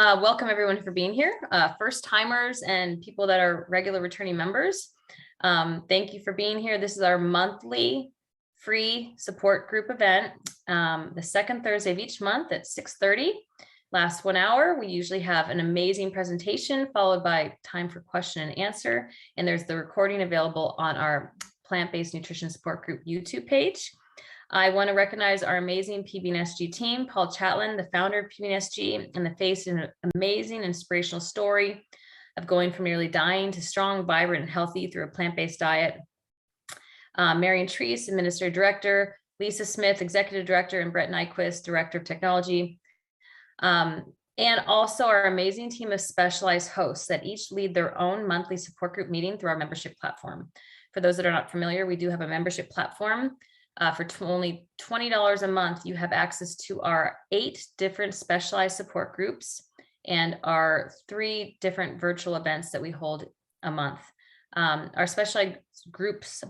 Welcome everyone for being here. First timers and people that are regular returning members. Thank you for being here. This is our monthly free support group event. The second Thursday of each month at 6:30. Lasts 1 hour. We usually have an amazing presentation followed by time for question and answer. And there's the recording available on our Plant-Based Nutrition Support Group YouTube page. I want to recognize our amazing PBNSG team, Paul Chatlin, the founder of PBNSG, and the face of an amazing inspirational story of going from nearly dying to strong, vibrant, and healthy through a plant-based diet. Marion Treese, Administrative Director, Lisa Smith, Executive Director, and Brett Nyquist, Director of Technology. And also our amazing team of specialized hosts that each lead their own monthly support group meeting through our membership platform. For those that are not familiar, we do have a membership platform. For only $20 a month, you have access to our 8 different specialized support groups and our 3 different virtual events that we hold a month. Our specialized groups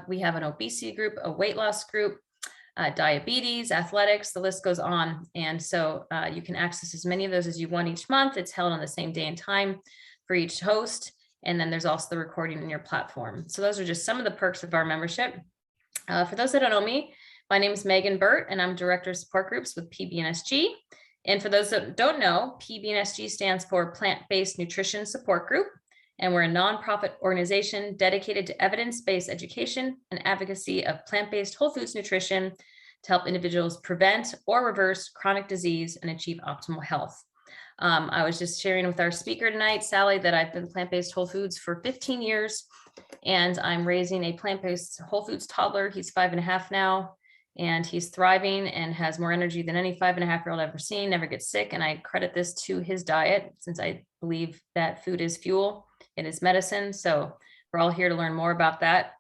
we have an obesity group, a weight loss group, diabetes, athletics, the list goes on. And so you can access as many of those as you want each month. It's held on the same day and time for each host. And then there's also the recording in your platform. So those are just some of the perks of our membership. For those that don't know me, my name is Megan Burt, and I'm Director of Support Groups with PBNSG. And for those that don't know, PBNSG stands for Plant-Based Nutrition Support Group, and we're a nonprofit organization dedicated to evidence-based education and advocacy of plant-based whole foods nutrition to help individuals prevent or reverse chronic disease and achieve optimal health. I was just sharing with our speaker tonight, Sally, that I've been plant-based whole foods for 15 years. And I'm raising a plant-based whole foods toddler. He's 5.5 now, and he's thriving and has more energy than any 5.5-year-old I've ever seen, never gets sick. And I credit this to his diet, since I believe that food is fuel, it is medicine. So we're all here to learn more about that.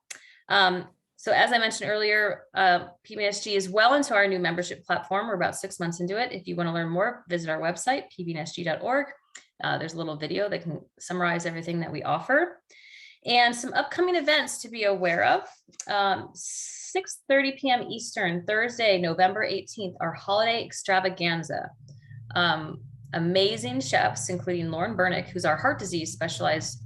So as I mentioned earlier, PBNSG is well into our new membership platform. We're about 6 months into it. If you want to learn more, visit our website, pbnsg.org. There's a little video that can summarize everything that we offer. And some upcoming events to be aware of. 6:30 p.m. Eastern, Thursday, November 18th, our holiday extravaganza. Amazing chefs, including Lauren Bernick, who's our heart disease specialized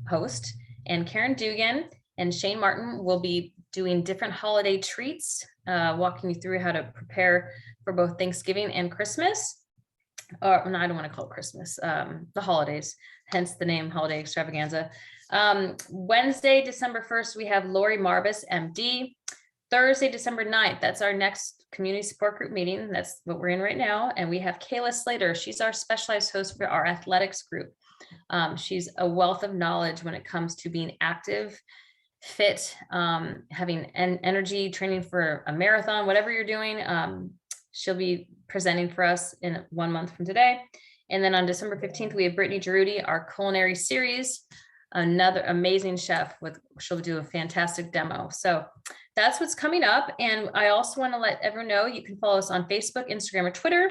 host, and Karen Dugan and Shane Martin will be doing different holiday treats, walking you through how to prepare for both Thanksgiving and Christmas. Or no, I don't want to call it Christmas, the holidays, hence the name Holiday Extravaganza. Wednesday, December 1st, we have Lori Marbus, MD. Thursday, December 9th, that's our next community support group meeting. That's what we're in right now. And we have Kayla Slater. She's our specialized host for our athletics group. She's a wealth of knowledge when it comes to being active, fit, having energy, training for a marathon, whatever you're doing. She'll be presenting for us in 1 month from today. And then on December 15th, we have Brittany Giroudi, our culinary series, another amazing chef she'll do a fantastic demo. So that's what's coming up. And I also want to let everyone know you can follow us on Facebook, Instagram, or Twitter,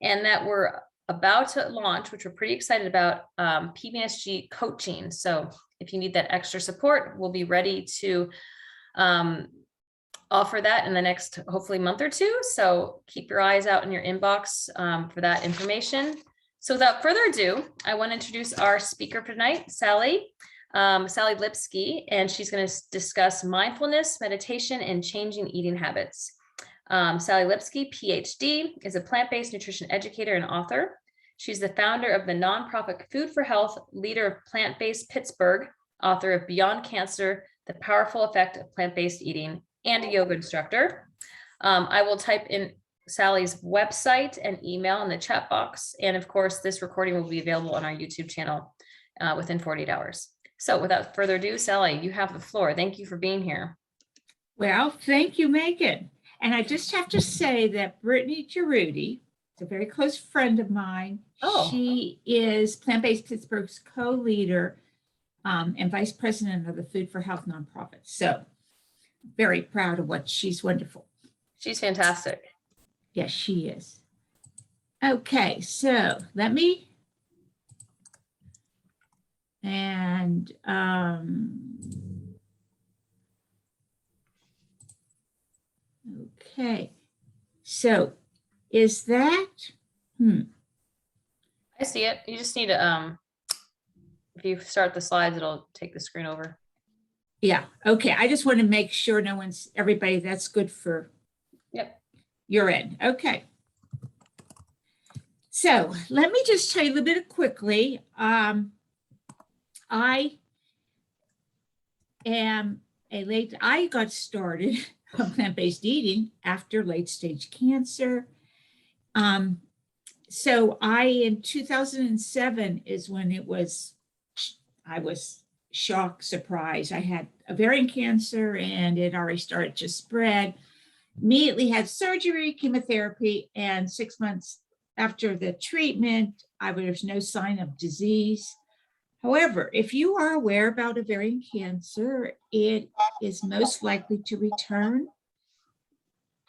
and that we're about to launch, which we're pretty excited about, PBNSG coaching. So if you need that extra support, we'll be ready to offer that in the next, hopefully, month or two. So keep your eyes out in your inbox for that information. So without further ado, I want to introduce our speaker for tonight, Sally Lipsky, and she's going to discuss mindfulness, meditation, and changing eating habits. Sally Lipsky, PhD, is a plant-based nutrition educator and author. She's the founder of the nonprofit Food for Health, leader of PlantBased Pittsburgh, author of Beyond Cancer, The Powerful Effect of Plant-Based Eating, and a yoga instructor. I will type in Sally's website and email in the chat box. And of course, this recording will be available on our YouTube channel within 48 hours. So without further ado, Sally, you have the floor. Thank you for being here. Well, thank you, Megan. And I just have to say that Brittany Giroudi is a very close friend of mine. Oh. She is Plant-Based Pittsburgh's co-leader and vice president of the Food for Health nonprofit. So very proud of what she's wonderful. She's fantastic. Yes, she is. Okay, so let me, and okay, so is that, I I see it. You just need to, if you start the slides, it'll take the screen over. Yeah, okay. I just want to make sure everybody, that's good for your end. Okay. So let me just tell you a little bit quickly. I got started on plant-based eating after late-stage cancer. So in 2007 is when I was shocked, surprised. I had ovarian cancer and it already started to spread. Immediately had surgery, chemotherapy, and 6 months after the treatment, there's no sign of disease. However, if you are aware about ovarian cancer, it is most likely to return.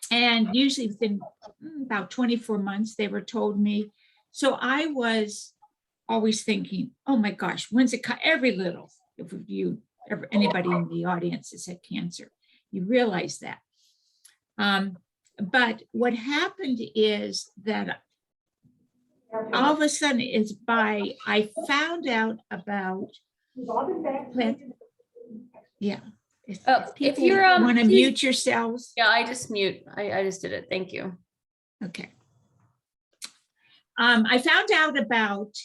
And usually within about 24 months, they were told me. So I was always thinking, oh my gosh, when's it every little, if anybody in the audience has had cancer, you realize that. But what happened is that all of a sudden I found out about plant. Yeah. If you're want to mute yourselves. Yeah, I just did it. Thank you. Okay. I found out about,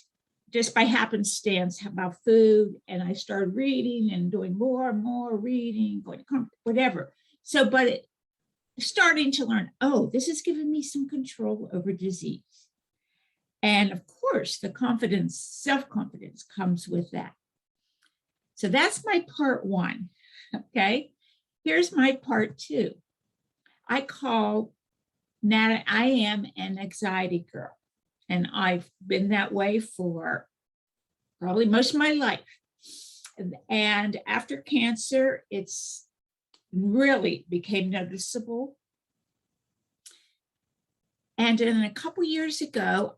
just by happenstance, about food, and I started reading and doing more and more reading, going to whatever. So, but starting to learn, oh, this is giving me some control over disease. And of course, the confidence, self-confidence comes with that. So that's my part one, okay? Here's my part two. I am an anxiety girl, and I've been that way for probably most of my life. And after cancer, it's really became noticeable. And then a couple years ago,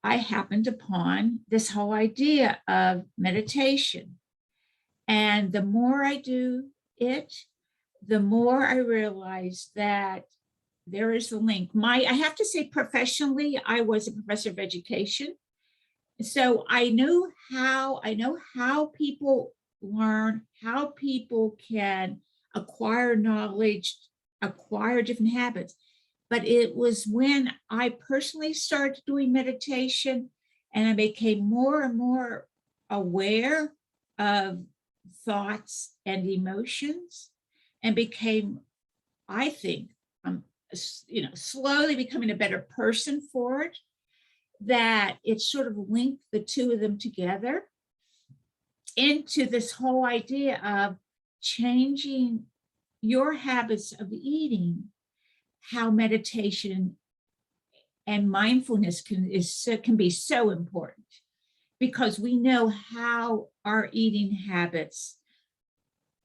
I happened upon this whole idea of meditation. And the more I do it, the more I realize that there is a link. I have to say, professionally, I was a professor of education. So I know how people learn, how people can acquire knowledge, acquire different habits. But it was when I personally started doing meditation and I became more and more aware of thoughts and emotions, and became, I think, slowly becoming a better person for it, that it sort of linked the two of them together into this whole idea of changing your habits of eating, how meditation and mindfulness can be so important, because we know how our eating habits,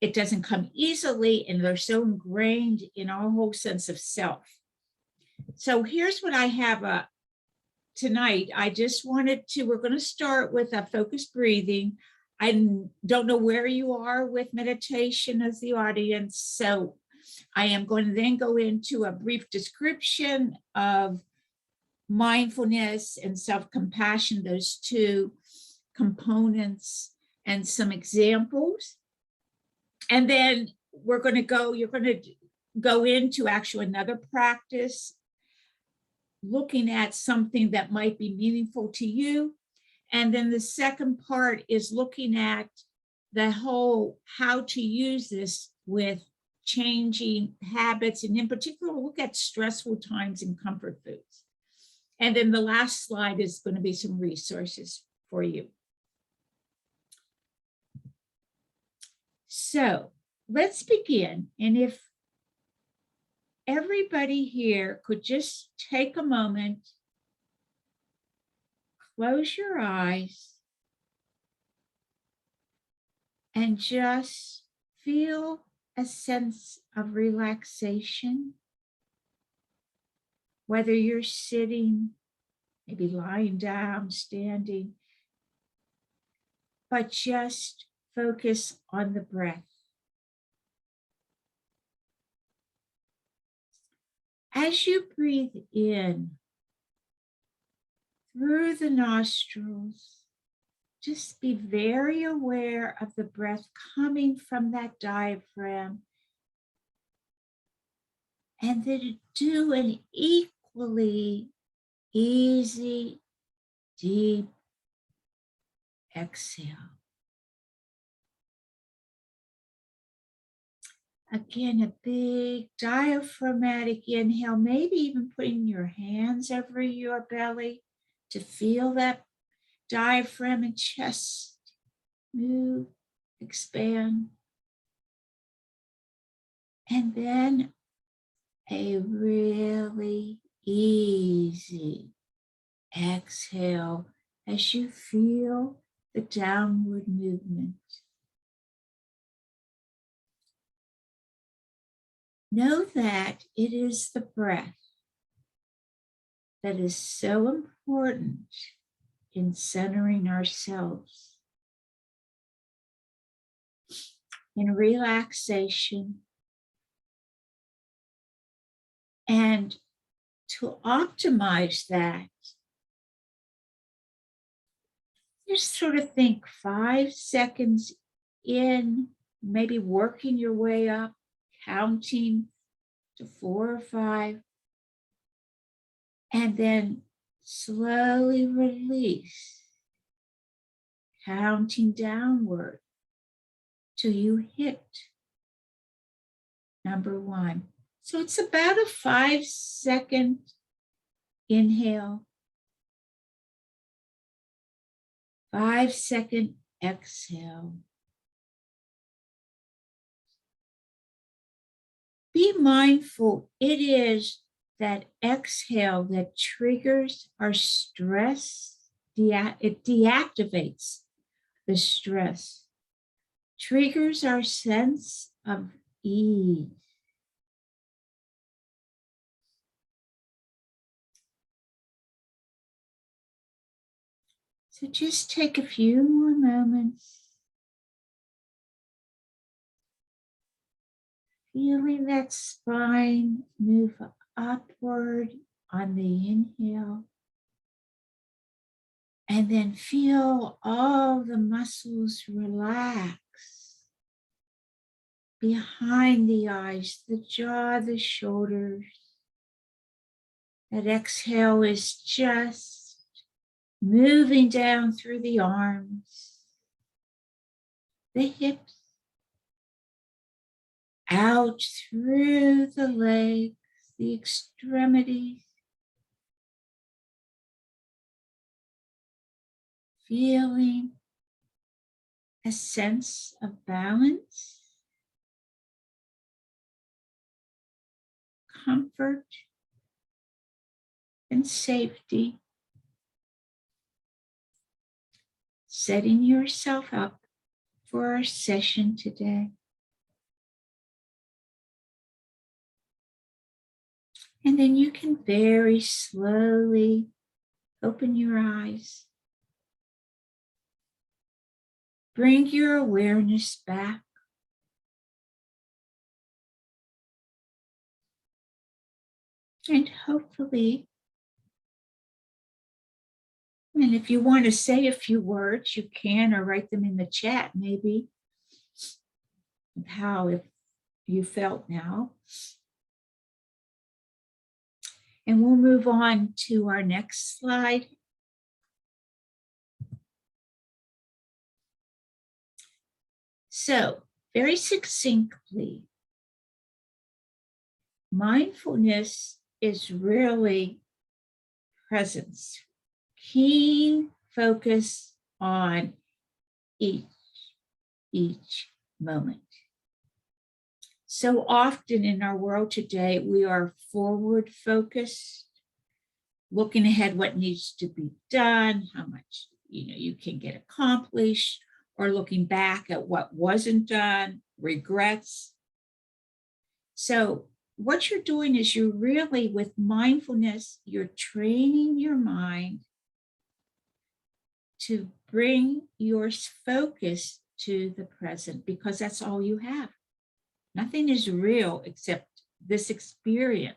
it doesn't come easily, and they're so ingrained in our whole sense of self. So here's what I have tonight. We're going to start with a focused breathing. I don't know where you are with meditation as the audience, so I am going to then go into a brief description of mindfulness and self-compassion, those two components, and some examples. And then you're going to go into actually another practice, looking at something that might be meaningful to you. And then the second part is looking at the whole how to use this with changing habits, and in particular, look at stressful times and comfort foods. And then the last slide is going to be some resources for you. So let's begin. And if everybody here could just take a moment, close your eyes, and just feel a sense of relaxation, whether you're sitting, maybe lying down, standing, but just focus on the breath. As you breathe in through the nostrils. Just be very aware of the breath coming from that diaphragm. And then do an equally easy, deep exhale. Again, a big diaphragmatic inhale, maybe even putting your hands over your belly to feel that diaphragm and chest move, expand. And then a really easy exhale as you feel the downward movement. Know that it is the breath that is so important in centering ourselves, in relaxation, and to optimize that, just sort of think 5 seconds in, maybe working your way up, counting to 4 or 5, and then slowly release, counting downward till you hit number 1. So it's about a 5-second inhale, 5-second exhale. Be mindful, it is that exhale that triggers our stress. It deactivates the stress, triggers our sense of ease. So just take a few more moments, feeling that spine move upward on the inhale, and then feel all the muscles relax behind the eyes, the jaw, the shoulders. That exhale is just moving down through the arms, the hips, out through the legs, the extremities. Feeling a sense of balance, comfort, and safety. Setting yourself up for our session today. And then you can very slowly open your eyes. Bring your awareness back. And hopefully, and if you want to say a few words, you can, or write them in the chat maybe, of how you felt now. And we'll move on to our next slide. So, very succinctly, mindfulness is really presence, keen focus on each moment. So often in our world today, we are forward focused, looking ahead what needs to be done, how much you can get accomplished, or looking back at what wasn't done, regrets. So what you're doing is you're really, with mindfulness, you're training your mind to bring your focus to the present, because that's all you have. Nothing is real except this experience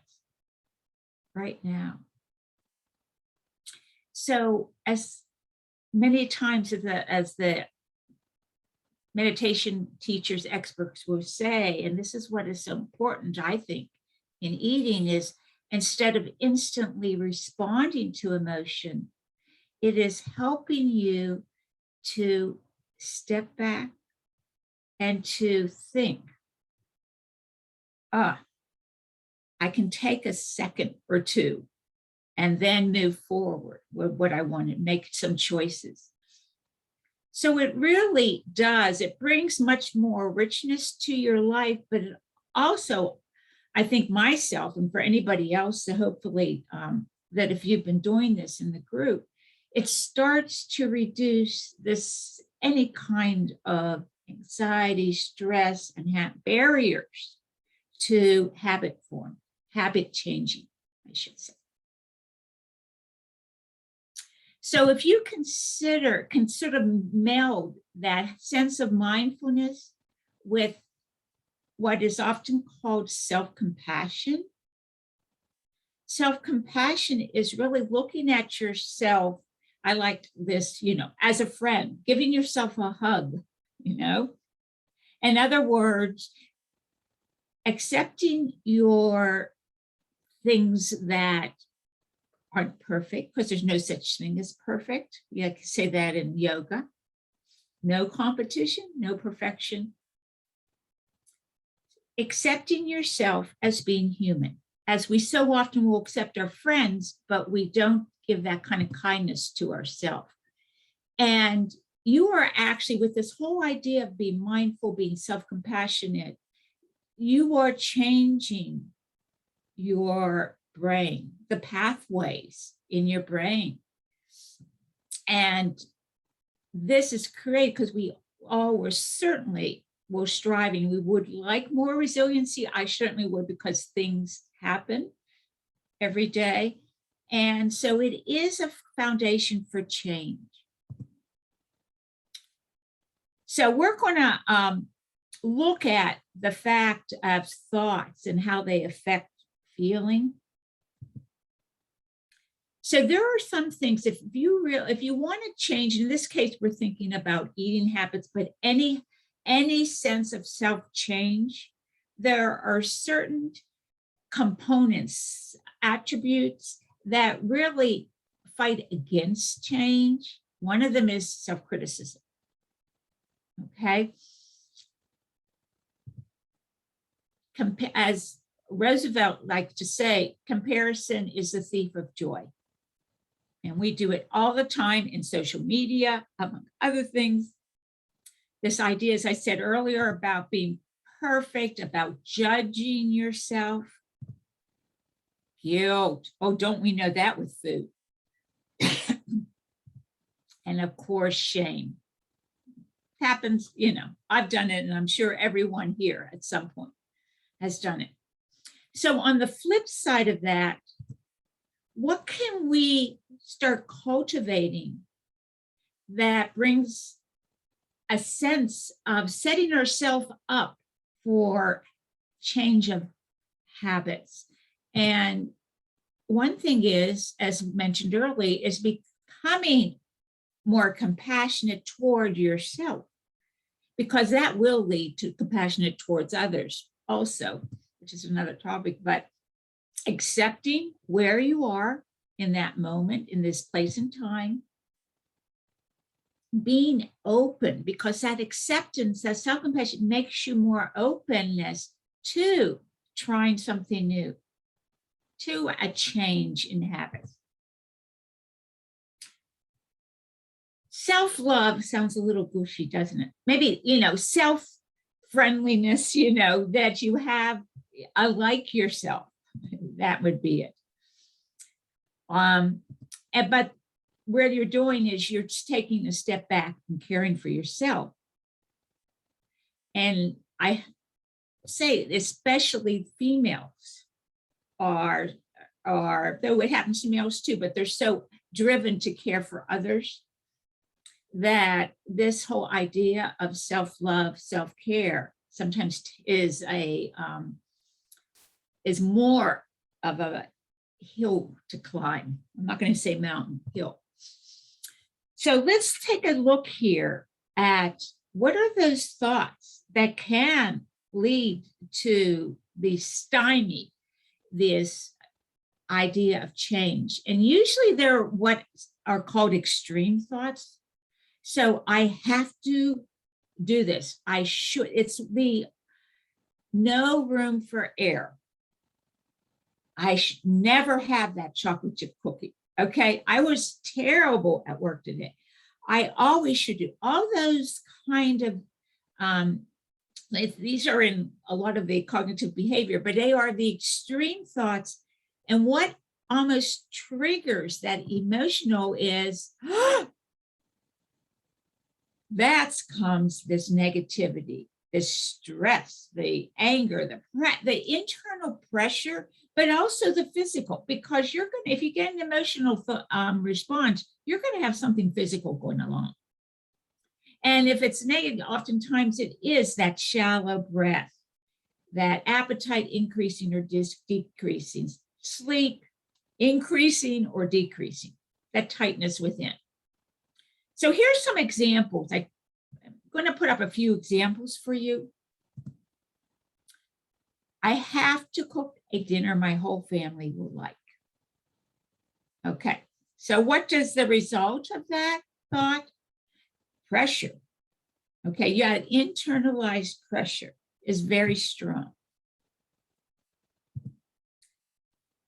right now. So as many times as the meditation teachers, experts will say, and this is what is so important, I think, in eating, is instead of instantly responding to emotion, it is helping you to step back and to think, I can take a second or two and then move forward with what I want to make some choices. So it really does, it brings much more richness to your life, but it also, I think myself, and for anybody else, so hopefully that if you've been doing this in the group, it starts to reduce any kind of anxiety, stress, and barriers to habit form, habit changing, I should say. So if you can sort of meld that sense of mindfulness with what is often called self-compassion. Self-compassion is really looking at yourself. I like this, as a friend, giving yourself a hug, In other words, accepting your things that aren't perfect, because there's no such thing as perfect. You can say that in yoga. No competition, no perfection. Accepting yourself as being human, as we so often will accept our friends, but we don't give that kind of kindness to ourselves. And you are actually, with this whole idea of being mindful, being self-compassionate, you are changing your brain, the pathways in your brain. And this is great because we all were certainly striving. We would like more resiliency. I certainly would, because things happen every day. And so it is a foundation for change. So we're going to look at the fact of thoughts and how they affect feeling. So there are some things, if you want to change, in this case, we're thinking about eating habits, but any sense of self-change, there are certain components, attributes that really fight against change. One of them is self-criticism. Okay. As Roosevelt liked to say, comparison is the thief of joy. And we do it all the time in social media, among other things. This idea, as I said earlier, about being perfect, about judging yourself. Guilt. Oh, don't we know that with food? And of course, shame. Happens, I've done it, and I'm sure everyone here at some point has done it. So on the flip side of that, what can we start cultivating that brings a sense of setting ourselves up for change of habits? And one thing is, as mentioned earlier, is becoming more compassionate toward yourself, because that will lead to compassionate towards others also, which is another topic. But accepting where you are in that moment, in this place and time, being open, because that acceptance, that self-compassion makes you more openness to trying something new, to a change in habits. Self-love sounds a little gushy, doesn't it? Maybe, self-friendliness, that you have, I like yourself. That would be it. But where you're doing is you're just taking a step back and caring for yourself. And I say, especially females are, though it happens to males too, but they're so driven to care for others, that this whole idea of self-love, self-care sometimes is more of a hill to climb. I'm not going to say mountain, hill. So let's take a look here at what are those thoughts that can lead to the stymie, this idea of change. And usually they're what are called extreme thoughts. So I have to do this. I should, it's the no room for error. I should never have that chocolate chip cookie. Okay. I was terrible at work today. I always should do all those kind of, these are in a lot of the cognitive behavior, but they are the extreme thoughts. And what almost triggers that emotional is, that comes this negativity, this stress, the anger, the internal pressure, but also the physical, because you're going to, if you get an emotional response, you're going to have something physical going along. And if it's negative, oftentimes it is that shallow breath, that appetite increasing or decreasing, sleep increasing or decreasing, that tightness within. So here's some examples. I'm going to put up a few examples for you. I have to cook a dinner my whole family will like. Okay, so what does the result of that thought? Pressure. Okay, yeah, internalized pressure is very strong.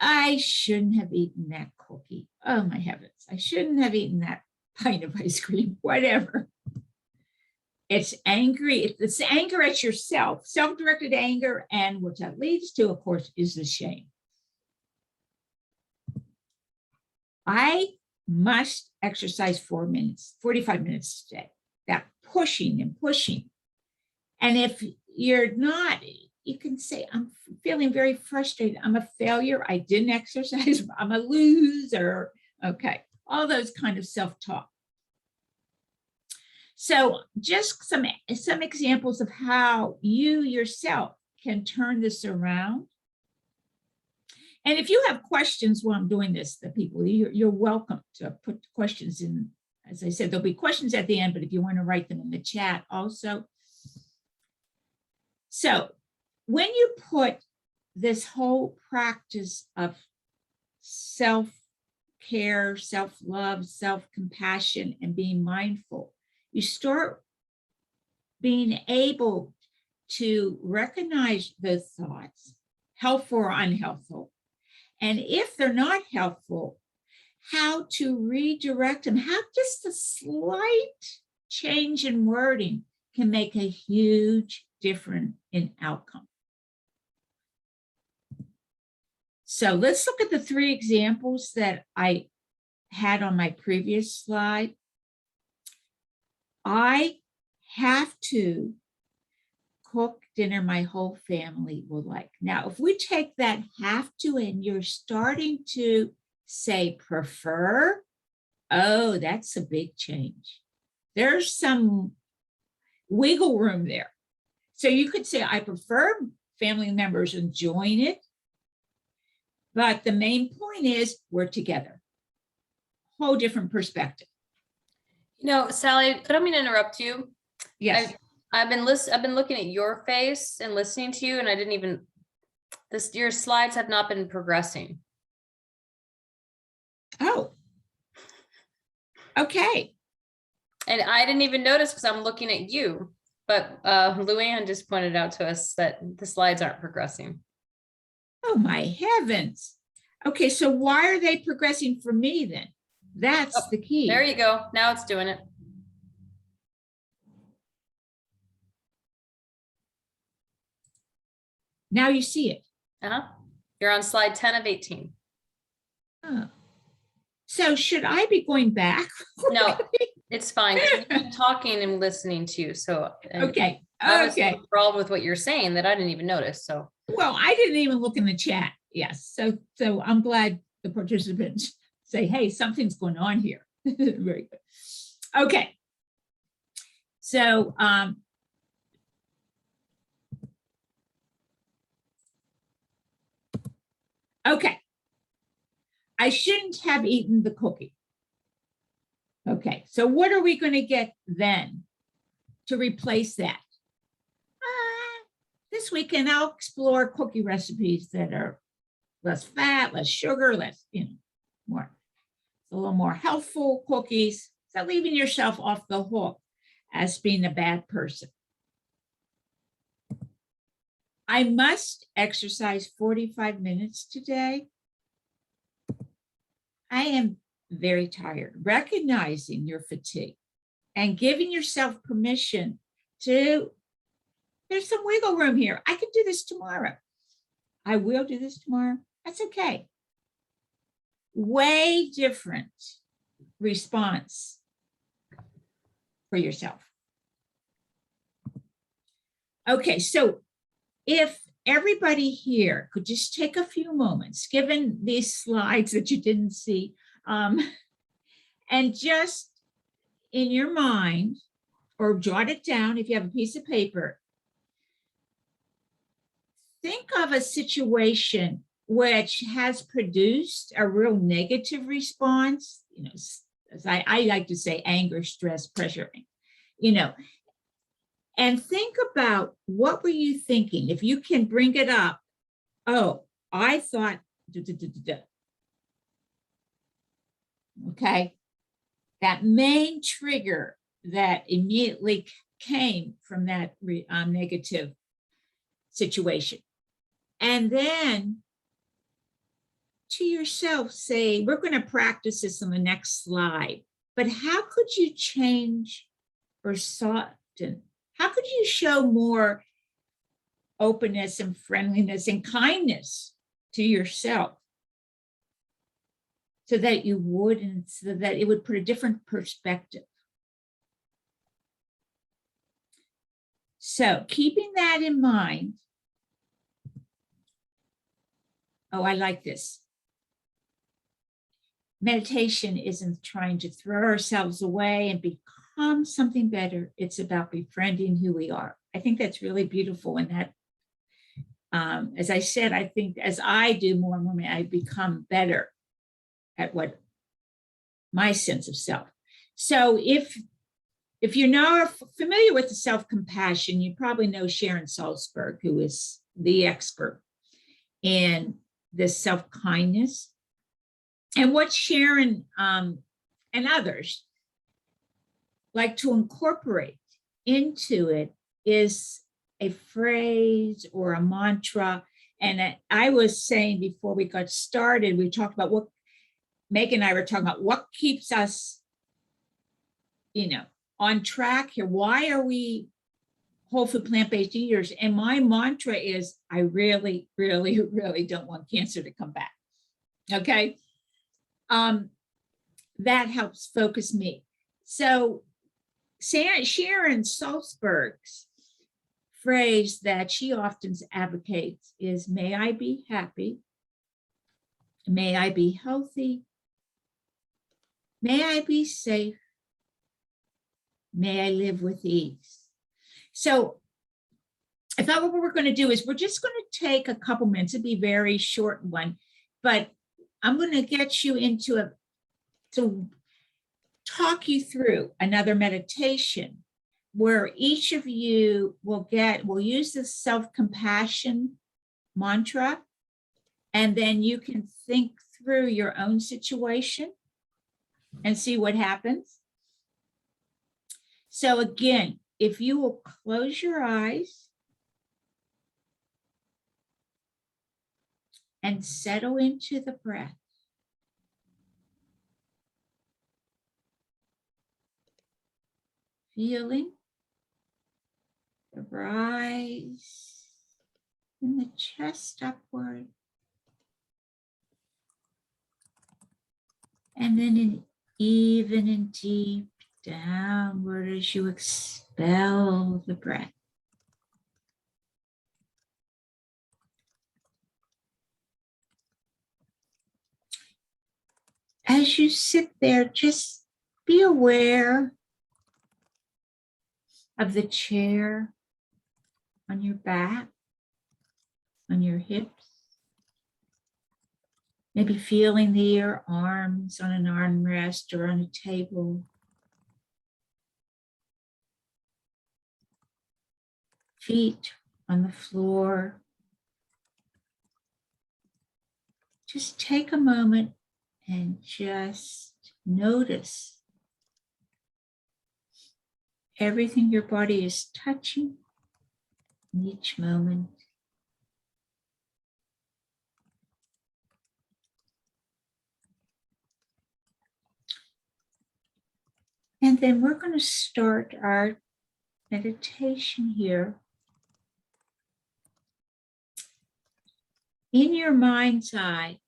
I shouldn't have eaten that cookie. Oh my heavens, I shouldn't have eaten that pint of ice cream, whatever. It's angry, it's anger at yourself, self-directed anger, and what that leads to, of course, is the shame. I must exercise 45 minutes a day. That pushing and pushing. And if you're not, you can say, I'm feeling very frustrated. I'm a failure. I didn't exercise. I'm a loser. Okay, all those kind of self-talk. So just some examples of how you yourself can turn this around. And if you have questions while I'm doing this, the people, you're welcome to put questions in. As I said, there'll be questions at the end, but if you want to write them in the chat also. So when you put this whole practice of self-care, self-love, self-compassion, and being mindful, you start being able to recognize those thoughts, helpful or unhelpful. And if they're not helpful, how to redirect them, how just a slight change in wording can make a huge difference in outcome. So let's look at the 3 examples that I had on my previous slide. I have to cook dinner my whole family will like. Now, if we take that have to and you're starting to say prefer, oh, that's a big change. There's some wiggle room there. So you could say, I prefer family members enjoying it, but the main point is we're together. Whole different perspective. You know, Sally, I don't mean to interrupt you. Yes. I've been looking at your face and listening to you, and I didn't even, your slides have not been progressing. Oh, okay. And I didn't even notice because I'm looking at you, but Luann just pointed out to us that the slides aren't progressing. Oh my heavens. Okay, so why are they progressing for me then? That's the key. There you go. Now it's doing it. Now you see it. You're on slide 10 of 18. Oh. So should I be going back? No, it's fine. I'm talking and listening to you. So okay. I was so enthralled with what you're saying that I didn't even notice. So well, I didn't even look in the chat. Yes. So I'm glad the participants say, hey, something's going on here. Very good. Okay. So okay. I shouldn't have eaten the cookie. Okay, so what are we going to get then to replace that? This weekend, I'll explore cookie recipes that are less fat, less sugar, less, more, a little more healthful cookies. So leaving yourself off the hook as being a bad person. I must exercise 45 minutes today. I am very tired. Recognizing your fatigue and giving yourself permission to, there's some wiggle room here. I can do this tomorrow. I will do this tomorrow. That's okay. Way different response for yourself. Okay, so if everybody here could just take a few moments, given these slides that you didn't see, and just in your mind, or jot it down if you have a piece of paper, think of a situation which has produced a real negative response, as I like to say, anger, stress, pressure, and think about what were you thinking? If you can bring it up, oh, I thought, okay, that main trigger that immediately came from that negative situation. And then to yourself say, we're going to practice this on the next slide, but how could you change or soften? How could you show more openness and friendliness and kindness to yourself so that you wouldn't, so that it would put a different perspective? So keeping that in mind, oh, I like this. Meditation isn't trying to throw ourselves away and become something better. It's about befriending who we are. I think that's really beautiful. And that, as I said, I think as I do more and more, I become better at what my sense of self. So if you're not familiar with the self-compassion, you probably know Sharon Salzberg, who is the expert in this self-kindness. And what Sharon and others like to incorporate into it is a phrase or a mantra. And I was saying before we got started, we talked about what, Meg and I were talking about what keeps us, on track here. Why are we whole food plant-based eaters? And my mantra is, I really, really, really don't want cancer to come back. Okay. That helps focus me. So Sharon Salzberg's phrase that she often advocates is, may I be happy, may I be healthy, may I be safe, may I live with ease. So I thought what we're going to do is we're just going to take a couple minutes. It'd be a very short one, but I'm going to get you into to talk you through another meditation where each of you will use the self-compassion mantra, and then you can think through your own situation and see what happens. So again, if you will close your eyes and settle into the breath. Feeling the rise in the chest upward. And then an even and deep downward as you expel the breath. As you sit there, just be aware of the chair on your back, on your hips. Maybe feeling your arms on an armrest or on a table. feet on the floor. Just take a moment and just notice everything your body is touching in each moment. And then we're going to start our meditation here. In your mind's eye,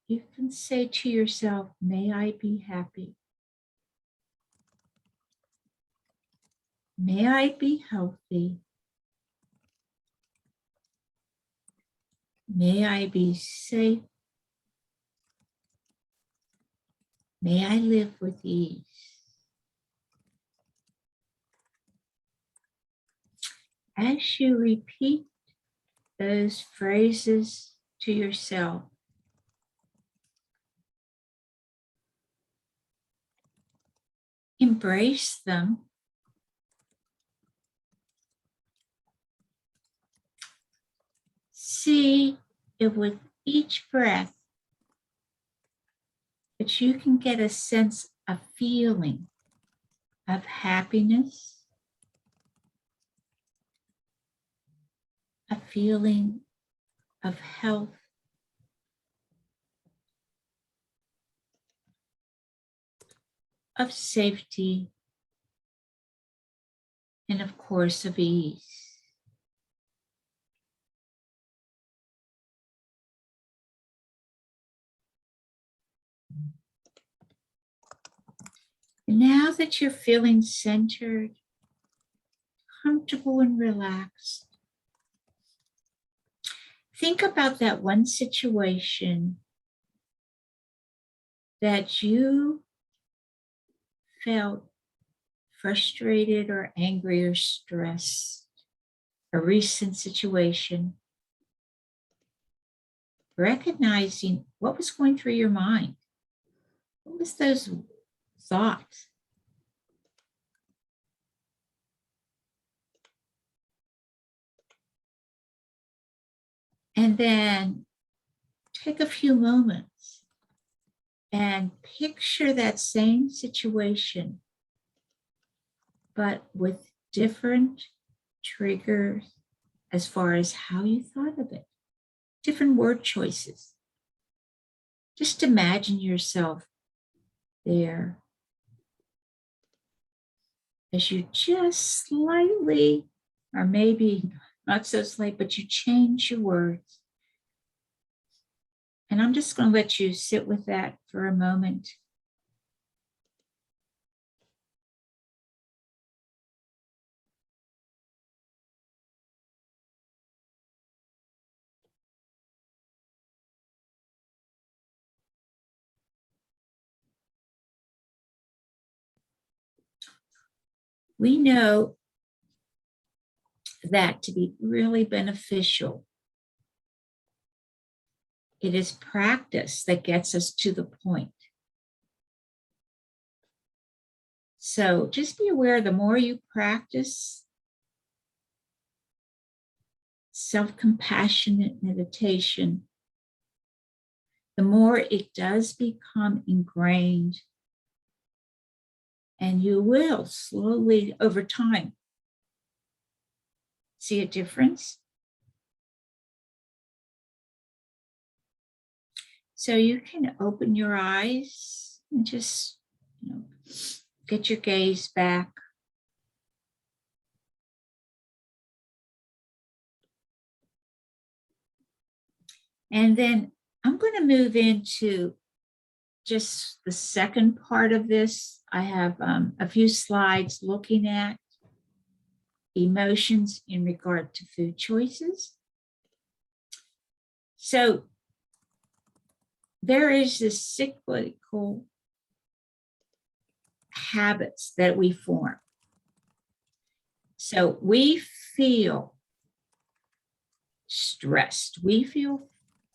you can say to yourself, may I be happy. May I be healthy. May I be safe. May I live with ease. As you repeat those phrases to yourself, embrace them. See if with each breath that you can get a sense of feeling of happiness, a feeling of health, of safety, and of course of ease. And now that you're feeling centered, comfortable and relaxed, think about that one situation that you felt frustrated or angry or stressed, a recent situation, recognizing what was going through your mind. What was those thoughts? And then take a few moments and picture that same situation, but with different triggers as far as how you thought of it, different word choices. Just imagine yourself there as you just slightly, or maybe not so slight, but you change your words. And I'm just going to let you sit with that for a moment. We know that to be really beneficial, it is practice that gets us to the point. So just be aware, the more you practice self-compassionate meditation, the more it does become ingrained, and you will slowly over time see a difference. So you can open your eyes and just, get your gaze back. And then I'm going to move into just the second part of this. I have a few slides looking at emotions in regard to food choices. So there is this cyclical habits that we form. So we feel stressed, we feel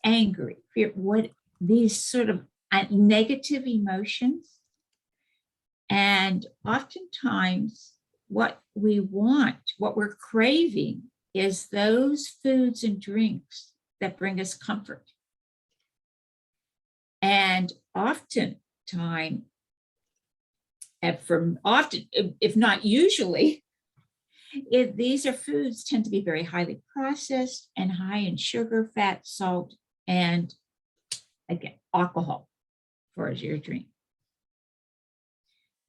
angry, what these sort of negative emotions. And oftentimes what we want, what we're craving is those foods and drinks that bring us comfort. And oftentimes, if not usually, these are foods tend to be very highly processed and high in sugar, fat, salt, and again, alcohol for your drink.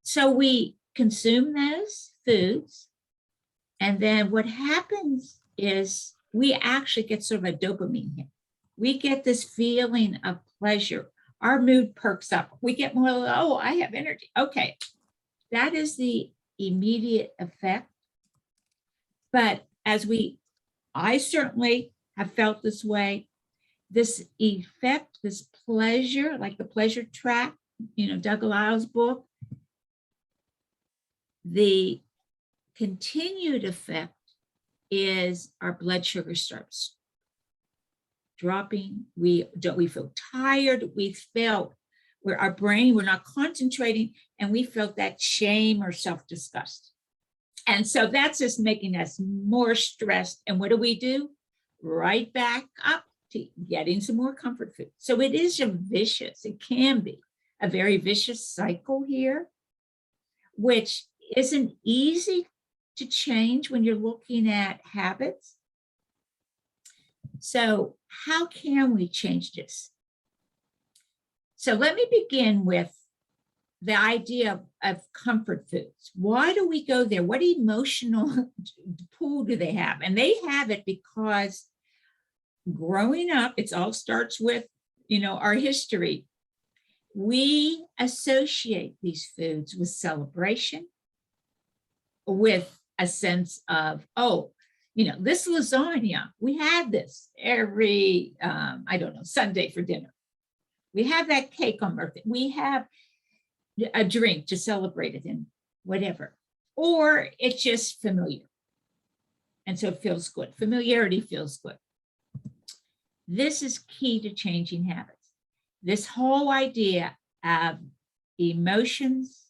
So we consume those foods, and then what happens is we actually get sort of a dopamine hit. We get this feeling of pleasure. Our mood perks up. We get more, oh, I have energy. Okay, that is the immediate effect. But I certainly have felt this way, this effect, this pleasure, like the pleasure trap, Doug Lyle's book, the continued effect is our blood sugar starts dropping. We feel tired. We're not concentrating, and we felt that shame or self-disgust. And so that's just making us more stressed. And what do? Right back up to getting some more comfort food. So it can be a very vicious cycle here, which isn't easy to change when you're looking at habits. So how can we change this? So let me begin with the idea of comfort foods. Why do we go there? What emotional pull do they have? And they have it because growing up, it all starts with, our history. We associate these foods with celebration, with a sense of, this lasagna, we had this every, Sunday for dinner. We have that cake on birthday. We have a drink to celebrate it in, whatever. Or it's just familiar. And so it feels good. Familiarity feels good. This is key to changing habits. This whole idea of emotions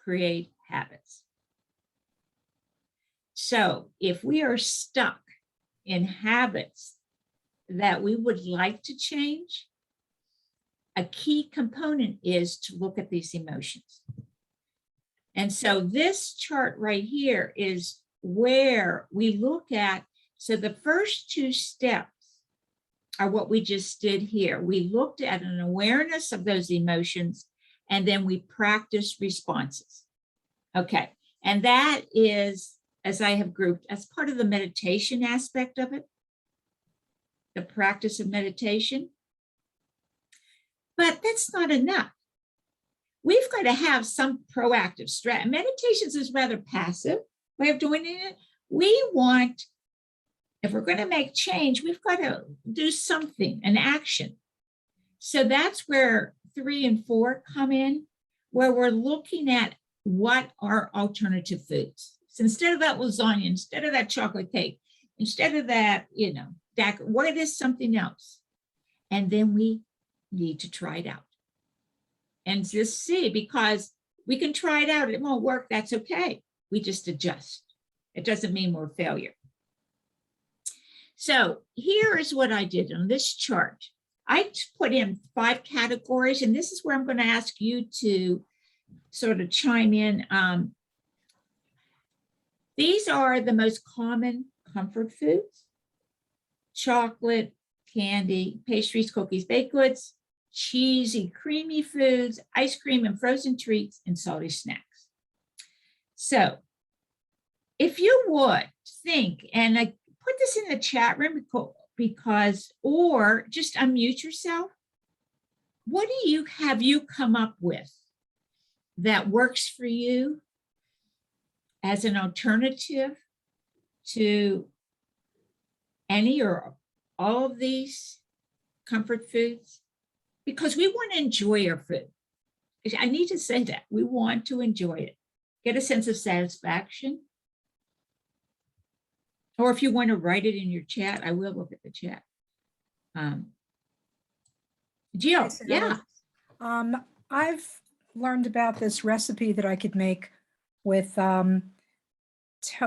create habits. So if we are stuck in habits that we would like to change, a key component is to look at these emotions. And so this chart right here is where we look at, so the first two steps are what we just did here. We looked at an awareness of those emotions, and then we practiced responses. Okay, and that is, as I have grouped, as part of the meditation aspect of it, the practice of meditation. But that's not enough. We've got to have some proactive strategy. Meditations is rather passive way of doing it. We want, if we're going to make change, we've got to do something, an action. So that's where 3 and 4 come in, where we're looking at what are alternative foods. So instead of that lasagna, instead of that chocolate cake, instead of that, what is something else? And then we need to try it out and just see, because we can try it out. It won't work. That's okay. We just adjust. It doesn't mean we're a failure. So here is what I did on this chart. I put in 5 categories, and this is where I'm going to ask you to sort of chime in. These are the most common comfort foods: chocolate, candy, pastries, cookies, baked goods, cheesy, creamy foods, ice cream and frozen treats, and salty snacks. So if you would think, and I put this in the chat room because, or just unmute yourself, what have you come up with that works for you as an alternative to any or all of these comfort foods? Because we want to enjoy our food. I need to say that. We want to enjoy it. Get a sense of satisfaction. Or if you want to write it in your chat, I will look at the chat. Jill, yeah. I've learned about this recipe that I could make with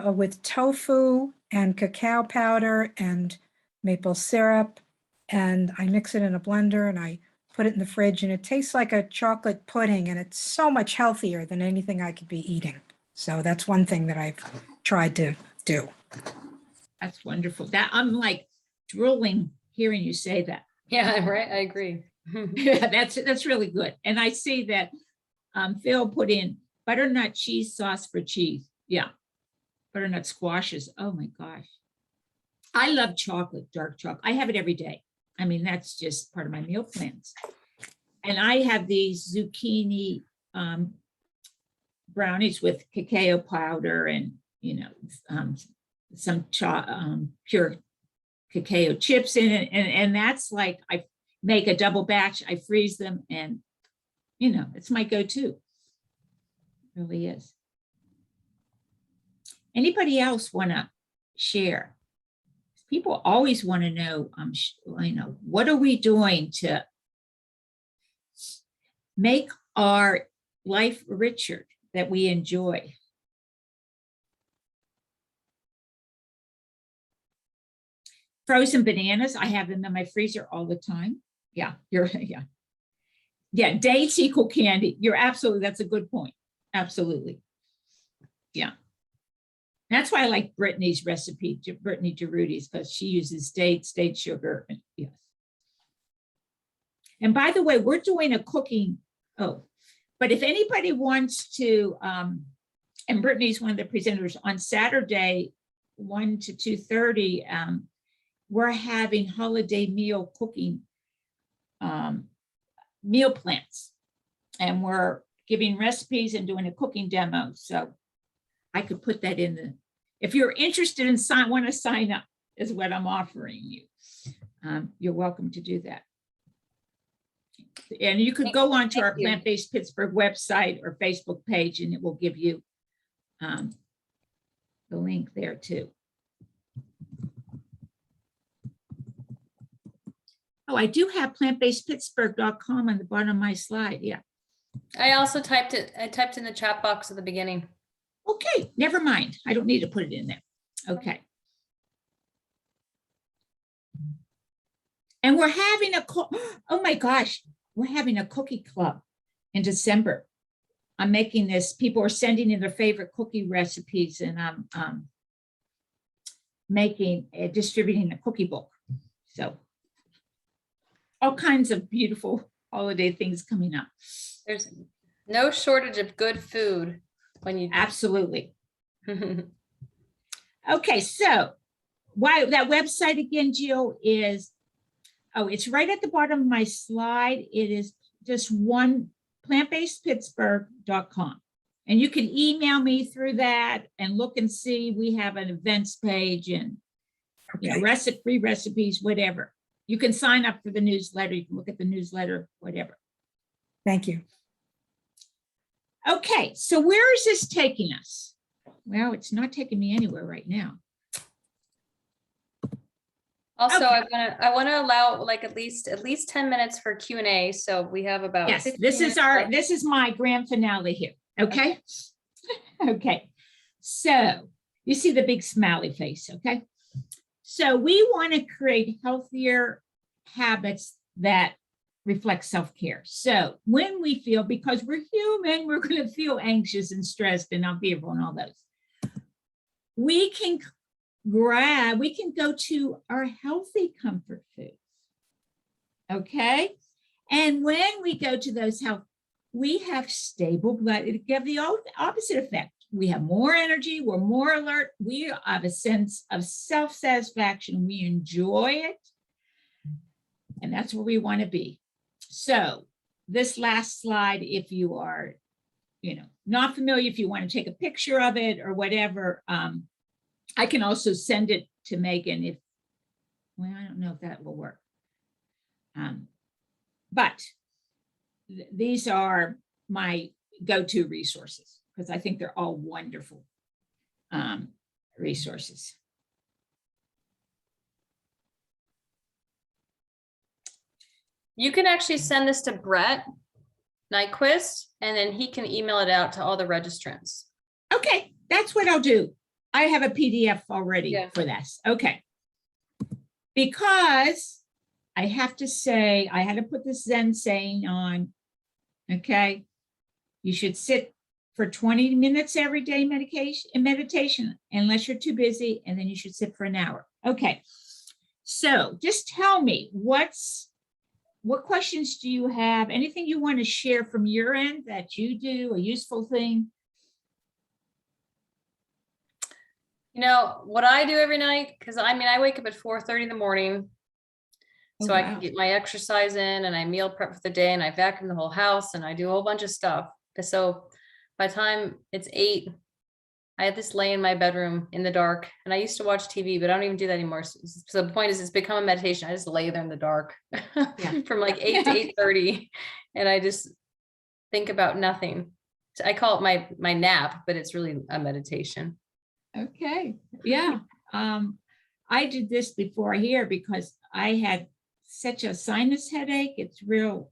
with tofu and cacao powder and maple syrup. And I mix it in a blender and I put it in the fridge, and it tastes like a chocolate pudding, and it's so much healthier than anything I could be eating. So that's one thing that I've tried to do. That's wonderful. That I'm like drooling hearing you say that. Yeah, right. I agree. Yeah, that's really good. And I see that Phil put in butternut cheese sauce for cheese. Yeah. Butternut squashes. Oh my gosh. I love chocolate, dark chocolate. I have it every day. I mean, that's just part of my meal plans. And I have these zucchini brownies with cacao powder and, some pure cacao chips in it. And that's like, I make a double batch, I freeze them, and, it's my go-to. It really is. Anybody else want to share? People always want to know, what are we doing to make our life richer that we enjoy? Frozen bananas, I have them in my freezer all the time. Yeah, yeah, dates equal candy. You're absolutely, that's a good point. Absolutely. Yeah. That's why I like Brittany's recipe, Brittany Gerudis, because she uses dates, date sugar. And yes. And by the way, we're doing a cooking. Oh, but if anybody wants to, and Brittany's one of the presenters on Saturday, 1 to 2:30, we're having holiday meal cooking meal plans. And we're giving recipes and doing a cooking demo. So I could put that in the, if you're interested in want to sign up is what I'm offering you. You're welcome to do that. And you could go on to our PlantBased Pittsburgh website or Facebook page, and it will give you the link there too. Oh, I do have plantbasedpittsburgh.com on the bottom of my slide. Yeah. I also typed it. I typed in the chat box at the beginning. Okay, never mind. I don't need to put it in there. Okay. And we're having oh my gosh, we're having a cookie club in December. I'm making this, people are sending in their favorite cookie recipes, and I'm distributing a cookie book. So all kinds of beautiful holiday things coming up. There's no shortage of good food when you absolutely. Okay, so why that website again, Jill, is, oh, it's right at the bottom of my slide. It is just one, plantbasedpittsburgh.com. And you can email me through that and look and see. We have an events page and free recipes, whatever. You can sign up for the newsletter. You can look at the newsletter, whatever. Thank you. Okay, so where is this taking us? Well, it's not taking me anywhere right now. Also, okay. I want to allow like at least 10 minutes for Q&A. So we have about yes. This is my grand finale here. Okay. Okay. So you see the big smiley face. Okay. So we want to create healthier habits that reflect self-care. So when we feel, because we're human, we're going to feel anxious and stressed and unbearable and all those. We can go to our healthy comfort foods. Okay. And when we go to those health, we have stable blood. It gives the opposite effect. We have more energy. We're more alert. We have a sense of self-satisfaction. We enjoy it. And that's where we want to be. So this last slide, if you are, not familiar, if you want to take a picture of it or whatever, I can also send it to Megan I don't know if that will work. But these are my go-to resources because I think they're all wonderful resources. You can actually send this to Brett Nyquist, and then he can email it out to all the registrants. Okay, that's what I'll do. I have a PDF already Yeah. for this. Okay. Because I have to say, I had to put the Zen saying on, okay? You should sit for 20 minutes every day meditation, unless you're too busy, and then you should sit for an hour. Okay. So just tell me, what questions do you have? Anything you want to share from your end that you do, a useful thing? You know, what I do every night, because I mean, I wake up at 4:30 in the morning, so Oh, I wow. can get my exercise in, and I meal prep for the day, and I vacuum the whole house, and I do a whole bunch of stuff. So by the time it's 8, I just lay in my bedroom in the dark, and I used to watch TV, but I don't even do that anymore. So the point is, it's become a meditation. I just lay there in the dark from like 8 to 8:30, and I just think about nothing. So I call it my nap, but it's really a meditation. Okay, yeah. I did this before here because I had such a sinus headache. It's real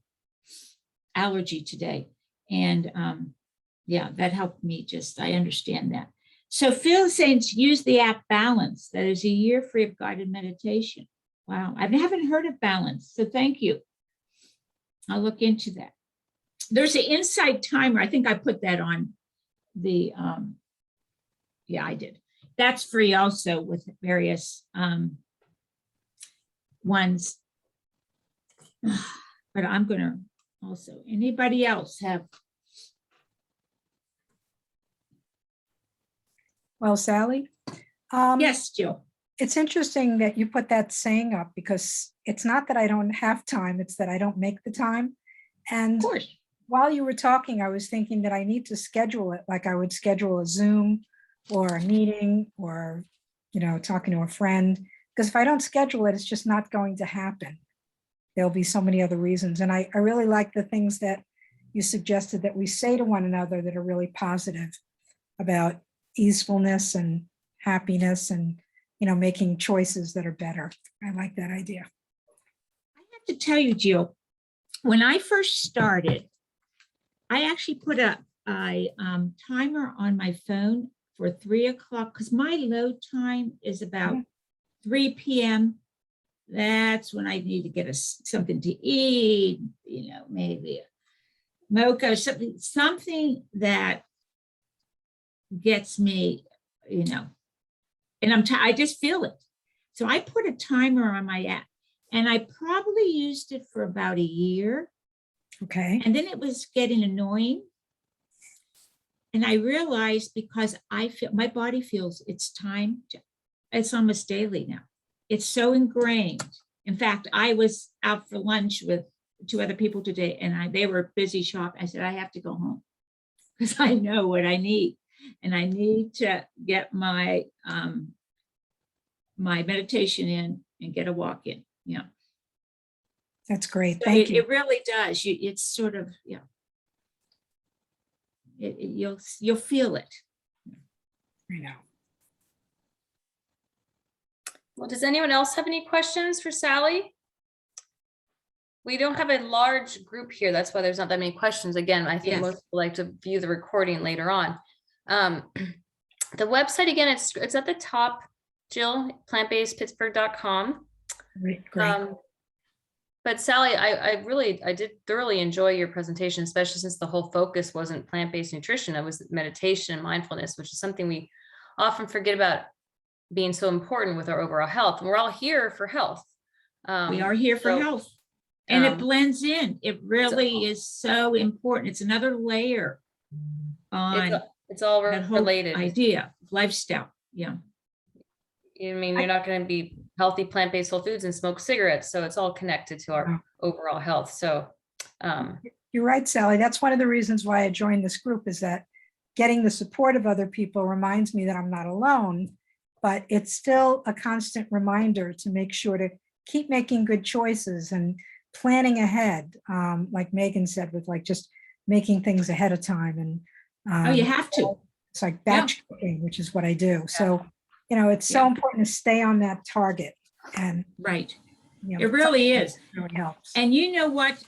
allergy today. And yeah, that helped me I understand that. So Phil is saying to use the app Balance. That is a year free of guided meditation. Wow, I haven't heard of Balance, so thank you. I'll look into that. There's an Insight timer. I think I put that on the, yeah, I did. That's free also with various ones. But I'm going to also, anybody else have? Well, Sally? Yes, Jill. It's interesting that you put that saying up, because it's not that I don't have time, it's that I don't make the time. And Of course. while you were talking, I was thinking that I need to schedule it like I would schedule a Zoom or a meeting or, talking to a friend. Because if I don't schedule it, it's just not going to happen. There'll be so many other reasons. And I really like the things that you suggested that we say to one another that are really positive about easefulness and happiness and, making choices that are better. I like that idea. I have to tell you, Jill, when I first started, I actually put a timer on my phone for 3 o'clock because my load time is about 3 p.m. That's when I need to get something to eat, maybe a mocha, something that gets me, and I just feel it. So I put a timer on my app, and I probably used it for about a year. Okay. And then it was getting annoying. And I realized, because I feel my body feels it's time to, it's almost daily now. It's so ingrained. In fact, I was out for lunch with 2 other people today, and they were busy shopping. I said, I have to go home because I know what I need. And I need to get my my meditation in and get a walk in. Yeah. That's great. Thank you. It really does. It's sort of, yeah. You'll feel it. I know. Well, does anyone else have any questions for Sally? We don't have a large group here. That's why there's not that many questions. Again, I think Yes. most people like to view the recording later on. The website, again, it's at the top, Jill, PlantBasedPittsburgh.com. Great. But Sally, I did thoroughly enjoy your presentation, especially since the whole focus wasn't plant-based nutrition. It was meditation and mindfulness, which is something we often forget about being so important with our overall health. And we're all here for health. We are here for health. And it blends in. It really is so important. It's another layer on it's all that whole related idea of lifestyle. Yeah. I mean, you're not going to be healthy plant-based whole foods and smoke cigarettes. So it's all connected to our overall health. So you're right, Sally. That's one of the reasons why I joined this group, is that getting the support of other people reminds me that I'm not alone, but it's still a constant reminder to make sure to keep making good choices and planning ahead. Like Megan said, with like just making things ahead of time. And you have to. It's like batch cooking, which is what I do. So, it's so important to stay on that target. And right. It really is. Really helps. And you know what?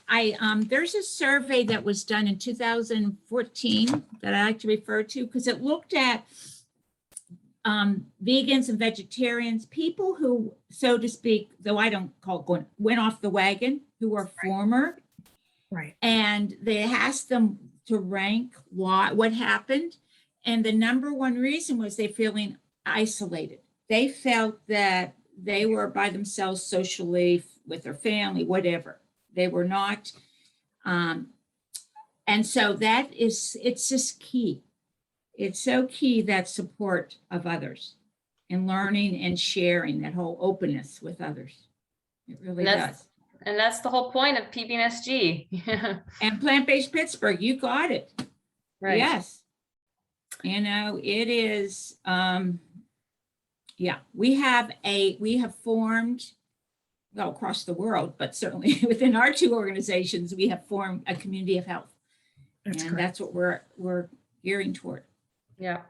There's a survey that was done in 2014 that I like to refer to, because it looked at vegans and vegetarians, people who, so to speak, though I don't call it going, went off the wagon, who are former, Right. and they asked them to rank what happened. And the number one reason was they feeling isolated. They felt that they were by themselves socially with their family, whatever. They were not. And so it's just key. It's so key, that support of others and learning and sharing, that whole openness with others. It really does. And that's the whole point of PBNSG. And PlantBased Pittsburgh, you got it. Right. Yes. You know, it is, yeah, we have formed, well, across the world, but certainly within our two organizations, we have formed a community of health. That's And great. that's what we're gearing toward. Yeah.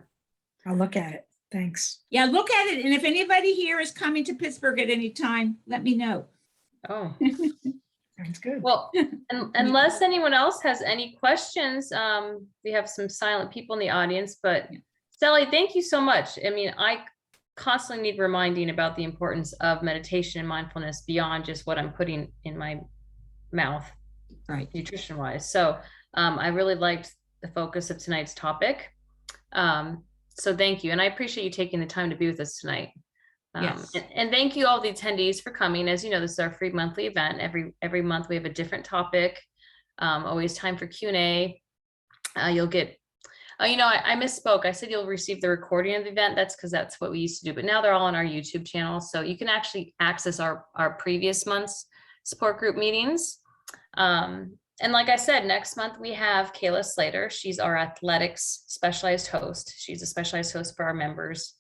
I'll look at it. Thanks. Yeah, look at it. And if anybody here is coming to Pittsburgh at any time, let me know. Oh, Sounds good. well, unless anyone else has any questions, we have some silent people in the audience, but Sally, thank you so much. I mean, I constantly need reminding about the importance of meditation and mindfulness beyond just what I'm putting in my mouth, Right. nutrition wise. So I really liked the focus of tonight's topic. So thank you. And I appreciate you taking the time to be with us tonight. Yes. And thank you all the attendees for coming. As you know, this is our free monthly event. Every month we have a different topic, always time for Q&A. You'll get, you know, I misspoke. I said you'll receive the recording of the event. That's because that's what we used to do, but now they're all on our YouTube channel. So you can actually access our previous month's support group meetings. And like I said, next month we have Kayla Slater. She's our athletics specialized host. She's a specialized host for our members.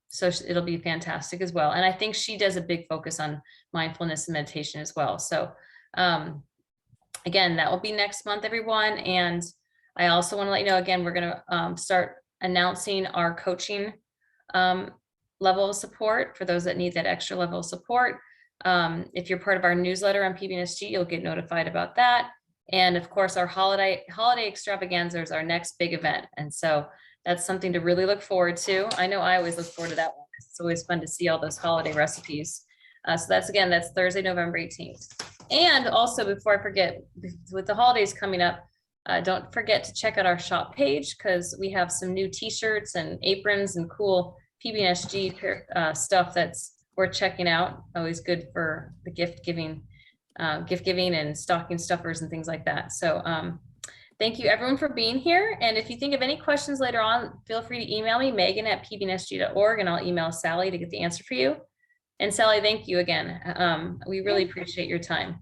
So it'll be fantastic as well. And I think she does a big focus on mindfulness and meditation as well. So again, that will be next month, everyone. And I also want to let you know, again, we're going to start announcing our coaching level of support for those that need that extra level of support. If you're part of our newsletter on PBNSG, you'll get notified about that. And of course, our holiday extravaganza is our next big event. And so that's something to really look forward to. I know I always look forward to that one. It's always fun to see all those holiday recipes. So that's Thursday, November 18th. And also, before I forget, with the holidays coming up, don't forget to check out our shop page, because we have some new t-shirts and aprons and cool PBNSG stuff that's worth checking out. Always good for the gift giving and stocking stuffers and things like that. So thank you everyone for being here. And if you think of any questions later on, feel free to email me, Megan@pbnsg.org, and I'll email Sally to get the answer for you. And Sally, thank you again. We really appreciate your time.